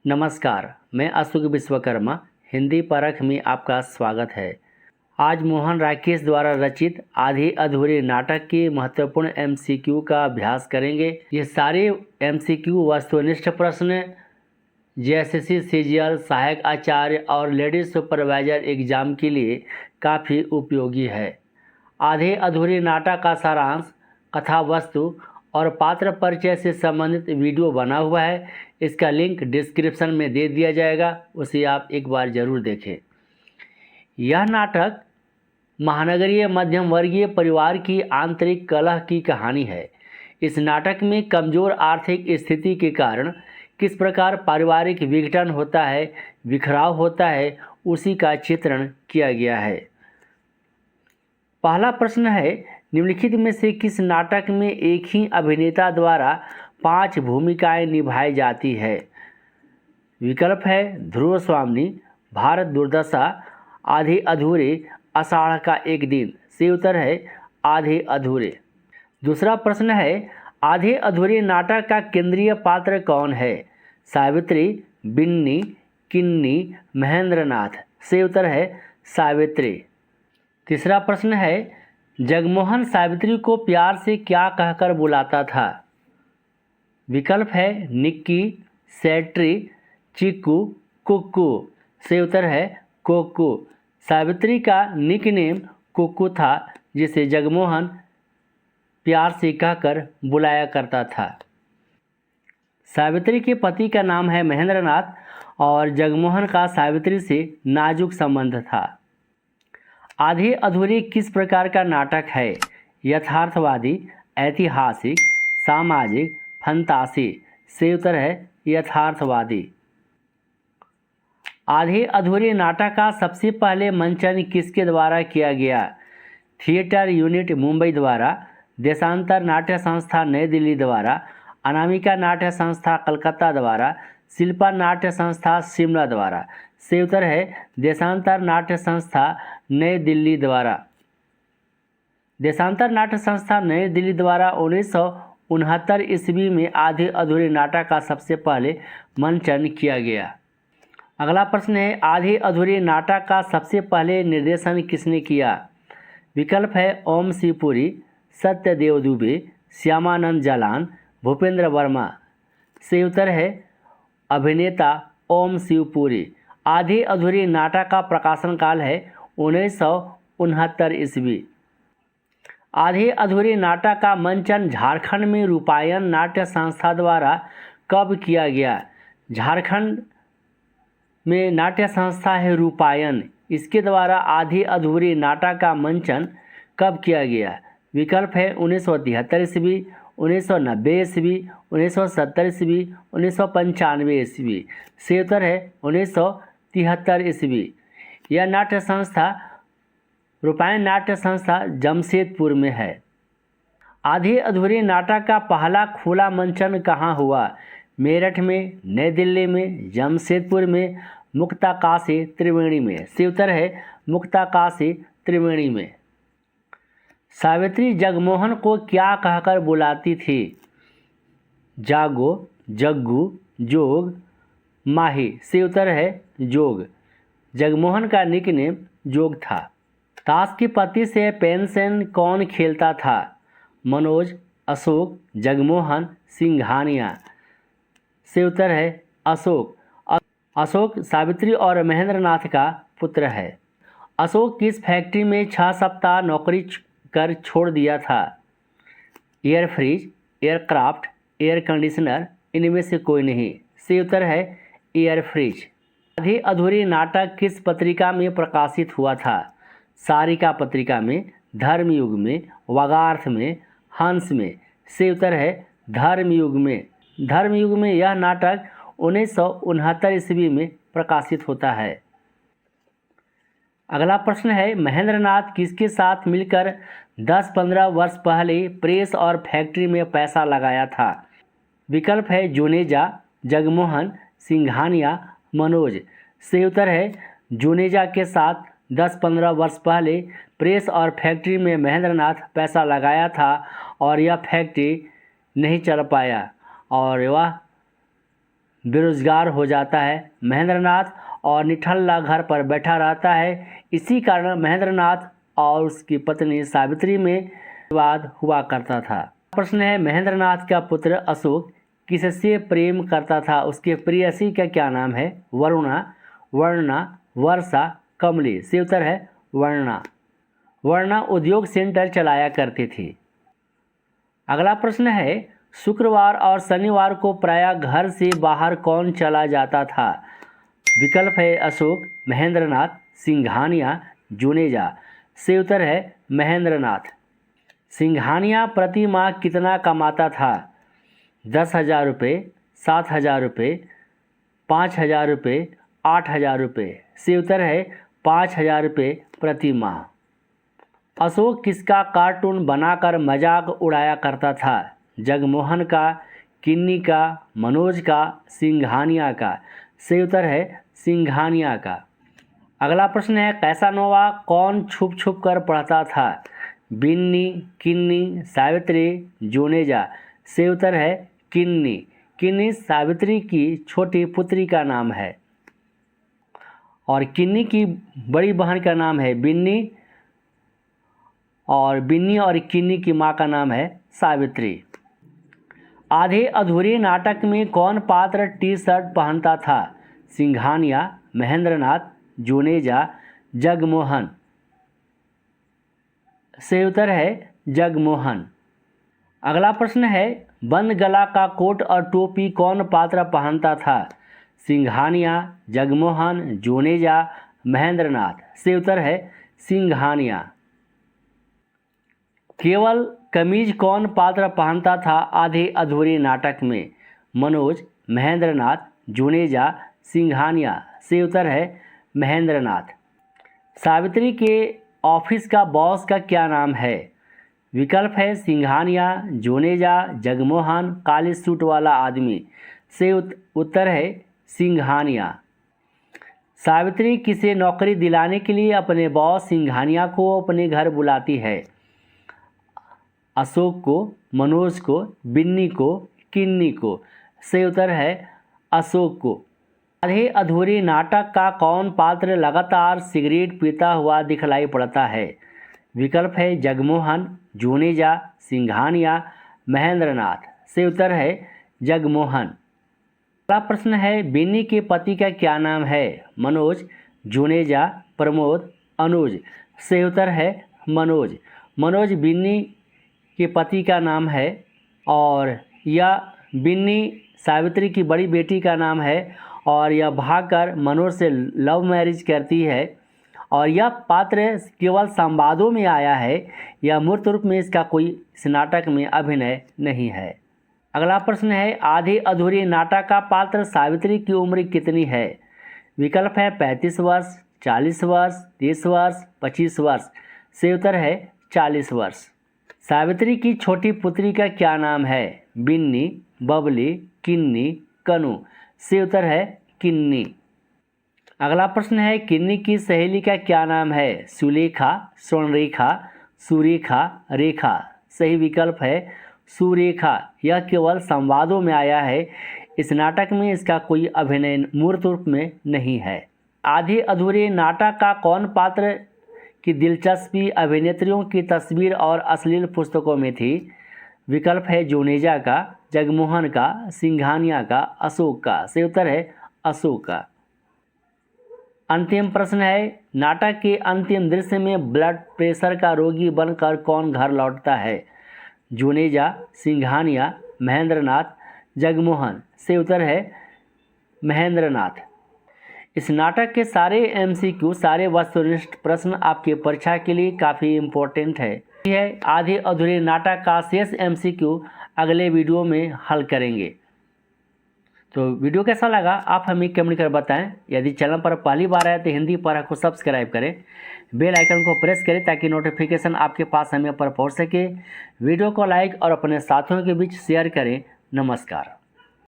नमस्कार, मैं अशोक विश्वकर्मा हिंदी परख में आपका स्वागत है। आज मोहन राकेश द्वारा रचित आधी अधूरे नाटक के महत्वपूर्ण एमसीक्यू का अभ्यास करेंगे। ये सारे एमसीक्यू वस्तुनिष्ठ प्रश्न जेएसएससी सीजीएल सहायक आचार्य और लेडीज सुपरवाइजर एग्जाम के लिए काफ़ी उपयोगी है। आधे अधूरे नाटक का सारांश, कथा वस्तु और पात्र परिचय से संबंधित वीडियो बना हुआ है। इसका लिंक डिस्क्रिप्शन में दे दिया जाएगा, उसे आप एक बार ज़रूर देखें। यह नाटक महानगरीय मध्यम वर्गीय परिवार की आंतरिक कलह की कहानी है। इस नाटक में कमज़ोर आर्थिक स्थिति के कारण किस प्रकार पारिवारिक विघटन होता है, बिखराव होता है, उसी का चित्रण किया गया है। पहला प्रश्न है, निम्नलिखित में से किस नाटक में एक ही अभिनेता द्वारा 5 भूमिकाएं निभाई जाती है? विकल्प है ध्रुव स्वामिनी, भारत दुर्दशा, आधे अधूरे, आषाढ़ का एक दिन। सही उत्तर है आधे अधूरे। दूसरा प्रश्न है, आधे अधूरे नाटक का केंद्रीय पात्र कौन है? सावित्री, बिन्नी, किन्नी, महेंद्रनाथ। सही उत्तर है सावित्री। तीसरा प्रश्न है, जगमोहन सावित्री को प्यार से क्या कहकर बुलाता था? विकल्प है निक्की, सेट्री, चिक्कू, कुक्कू। सही उत्तर है कुक्कू। सावित्री का निकनेम कुक्कू था, जिसे जगमोहन प्यार से कहकर बुलाया करता था। सावित्री के पति का नाम है महेंद्रनाथ और जगमोहन का सावित्री से नाजुक संबंध था। आधे अधूरे किस प्रकार का नाटक है? यथार्थवादी, ऐतिहासिक, सामाजिक, फंतासी। सही उत्तर है यथार्थवादी। आधे अधूरे नाटक का सबसे पहले मंचन किसके द्वारा किया गया? थिएटर यूनिट मुंबई द्वारा, देशांतर नाट्य संस्था नई दिल्ली द्वारा, अनामिका नाट्य संस्था कलकत्ता द्वारा, शिल्पा नाट्य संस्था शिमला द्वारा। सही उत्तर है देशांतर नाट्य संस्था नई दिल्ली द्वारा। देशांतर नाट्य संस्था नई दिल्ली द्वारा 1969 ईस्वी में आधे अधूरे नाटक का सबसे पहले मंचन किया गया। अगला प्रश्न है, आधे अधूरे नाटक का सबसे पहले निर्देशन किसने किया? विकल्प है ओम शिवपुरी, सत्यदेव दुबे, श्यामानंद जालान, भूपेंद्र वर्मा। सही उत्तर है अभिनेता ओम शिवपुरी। आधे अधूरे नाटक का प्रकाशन काल है 1969 ईस्वी। आधे अधूरे नाटक का मंचन झारखंड में रूपायन नाट्य संस्था द्वारा कब किया गया? झारखंड में नाट्य संस्था है रूपायन, इसके द्वारा आधे अधूरे नाटक का मंचन कब किया गया? विकल्प है 1973 ईस्वी, 1990 ईस्वी, 1970 ईस्वी, 1995 ईस्वी। सही उत्तर है 1973 ईस्वी। यह नाट्य संस्था रूपायन नाट्य संस्था जमशेदपुर में है। आधे अधूरे नाटक का पहला खुला मंचन कहाँ हुआ? मेरठ में, नई दिल्ली में, जमशेदपुर में, मुक्ताकाशी त्रिवेणी में। सही उत्तर है मुक्ताकाशी त्रिवेणी में। सावित्री जगमोहन को क्या कहकर बुलाती थी? जागो, जग्गू, जोग, माही। सही उत्तर है जोग। जगमोहन का निकनेम जोग था। ताश की पत्ती से पेंशन कौन खेलता था? मनोज, अशोक, जगमोहन, सिंघानिया। सही उत्तर है अशोक। अशोक सावित्री और महेंद्रनाथ का पुत्र है। अशोक किस फैक्ट्री में 6 सप्ताह नौकरी कर छोड़ दिया था? Air fridge, aircraft, air conditioner, इनमें से कोई नहीं। सही उत्तर है एयर फ्रिज। आधे अधूरे नाटक किस पत्रिका में प्रकाशित हुआ था? सारिका पत्रिका में, धर्मयुग में, वगार्थ में, हंस में। सही उत्तर है धर्मयुग में। धर्मयुग में यह नाटक 1969 ईस्वी में प्रकाशित होता है। अगला प्रश्न है, महेंद्रनाथ किसके साथ मिलकर 10-15 वर्ष पहले प्रेस और फैक्ट्री में पैसा लगाया था? विकल्प है जुनेजा, जगमोहन, सिंघानिया, मनोज। सही उत्तर है जुनेजा के साथ 10-15 वर्ष पहले प्रेस और फैक्ट्री में महेंद्रनाथ पैसा लगाया था और यह फैक्ट्री नहीं चल पाया और वह बेरोजगार हो जाता है। महेंद्रनाथ और निठल्ला घर पर बैठा रहता है। इसी कारण महेंद्रनाथ और उसकी पत्नी सावित्री में विवाद हुआ करता था। प्रश्न है, महेंद्रनाथ का पुत्र अशोक किससे प्रेम करता था? उसके प्रेयसी का क्या नाम है? वरुणा, वर्णा, वर्षा, कमली। से उत्तर है वर्णा। वर्णा उद्योग सेंटर चलाया करती थी। अगला प्रश्न है, शुक्रवार और शनिवार को प्रायः घर से बाहर कौन चला जाता था? विकल्प है अशोक, महेंद्रनाथ, सिंघानिया, जुनेजा। से उत्तर है महेंद्रनाथ। सिंघानिया प्रति माह कितना कमाता था? 10,000 रुपये, 7,000 रुपये, 5,000 रुपये, 8,000 रुपये। से उत्तर है 5,000 रुपये प्रति माह। अशोक किसका कार्टून बनाकर मजाक उड़ाया करता था? जगमोहन का, किन्नी का, मनोज का, सिंघानिया का। से उत्तर है सिंघानिया का। अगला प्रश्न है, कैसानोवा कौन छुप छुप कर पढ़ता था? बिन्नी, किन्नी, सावित्री, जुनेजा। से उत्तर है किन्नी। किन्नी सावित्री की छोटी पुत्री का नाम है और किन्नी की बड़ी बहन का नाम है बिन्नी और बिन्नी और किन्नी की माँ का नाम है सावित्री। आधे अधूरे नाटक में कौन पात्र टी शर्ट पहनता था? सिंघानिया, महेंद्रनाथ, जुनेजा, जगमोहन। से उत्तर है जगमोहन। अगला प्रश्न है, बंद गला का कोट और टोपी कौन पात्र पहनता था? सिंघानिया, जगमोहन, जुनेजा, महेंद्रनाथ। से उत्तर है सिंघानिया। केवल कमीज कौन पात्र पहनता था आधे अधूरे नाटक में? मनोज, महेंद्रनाथ, जुनेजा, सिंघानिया। से उत्तर है महेंद्रनाथ। सावित्री के ऑफिस का बॉस का क्या नाम है? विकल्प है सिंघानिया, जुनेजा, जगमोहन, काले सूट वाला आदमी। से उत्तर है सिंघानिया। सावित्री किसे नौकरी दिलाने के लिए अपने बॉस सिंघानिया को अपने घर बुलाती है? अशोक को, मनोज को, बिन्नी को, किन्नी को। से उत्तर है अशोक को। आधे अधूरे नाटक का कौन पात्र लगातार सिगरेट पीता हुआ दिखलाई पड़ता है? विकल्प है जगमोहन, जुनेजा, सिंघानिया, महेंद्रनाथ। से उत्तर है जगमोहन। अगला प्रश्न है, बिन्नी के पति का क्या नाम है? मनोज, जुनेजा, प्रमोद, अनुज। से उत्तर है मनोज। मनोज बिन्नी के पति का नाम है और यह बिन्नी सावित्री की बड़ी बेटी का नाम है और यह भागकर मनोज से लव मैरिज करती है और यह पात्र केवल संवादों में आया है। यह मूर्त रूप में इसका कोई इस नाटक में अभिनय नहीं है। अगला प्रश्न है, आधे अधूरे नाटक का पात्र सावित्री की उम्र कितनी है? विकल्प है 35 वर्ष, 40 वर्ष, 30 वर्ष, 25 वर्ष। से उत्तर है 40 वर्ष। सावित्री की छोटी पुत्री का क्या नाम है? बिन्नी, बबली, किन्नी, कनु। से उत्तर है किन्नी। अगला प्रश्न है, किन्नी की सहेली का क्या नाम है? सुलेखा, स्वर्णरेखा, सुरेखा, रेखा। सही विकल्प है सुरेखा। यह केवल संवादों में आया है। इस नाटक में इसका कोई अभिनय मूर्त रूप में नहीं है। आधे अधूरे नाटक का कौन पात्र की दिलचस्पी अभिनेत्रियों की तस्वीर और अश्लील पुस्तकों में थी? विकल्प है जुनेजा का, जगमोहन का, सिंघानिया का, अशोक का। से उत्तर है अशोक का। अंतिम प्रश्न है, नाटक के अंतिम दृश्य में ब्लड प्रेशर का रोगी बनकर कौन घर लौटता है? जुनेजा, सिंघानिया, महेंद्रनाथ, जगमोहन। से उत्तर है महेंद्रनाथ। इस नाटक के सारे MCQ, सारे वस्तुनिष्ठ प्रश्न आपके परीक्षा के लिए काफ़ी इम्पोर्टेंट है। यह आधे अधूरे नाटक का शेष MCQ अगले वीडियो में हल करेंगे। तो वीडियो कैसा लगा आप हमें कमेंट कर बताएं। यदि चैनल पर पहली बार आए तो हिंदी पर को सब्सक्राइब करें, बेल आइकन को प्रेस करें ताकि नोटिफिकेशन आपके पास समय पर पहुंच सके। वीडियो को लाइक और अपने साथियों के बीच शेयर करें। नमस्कार।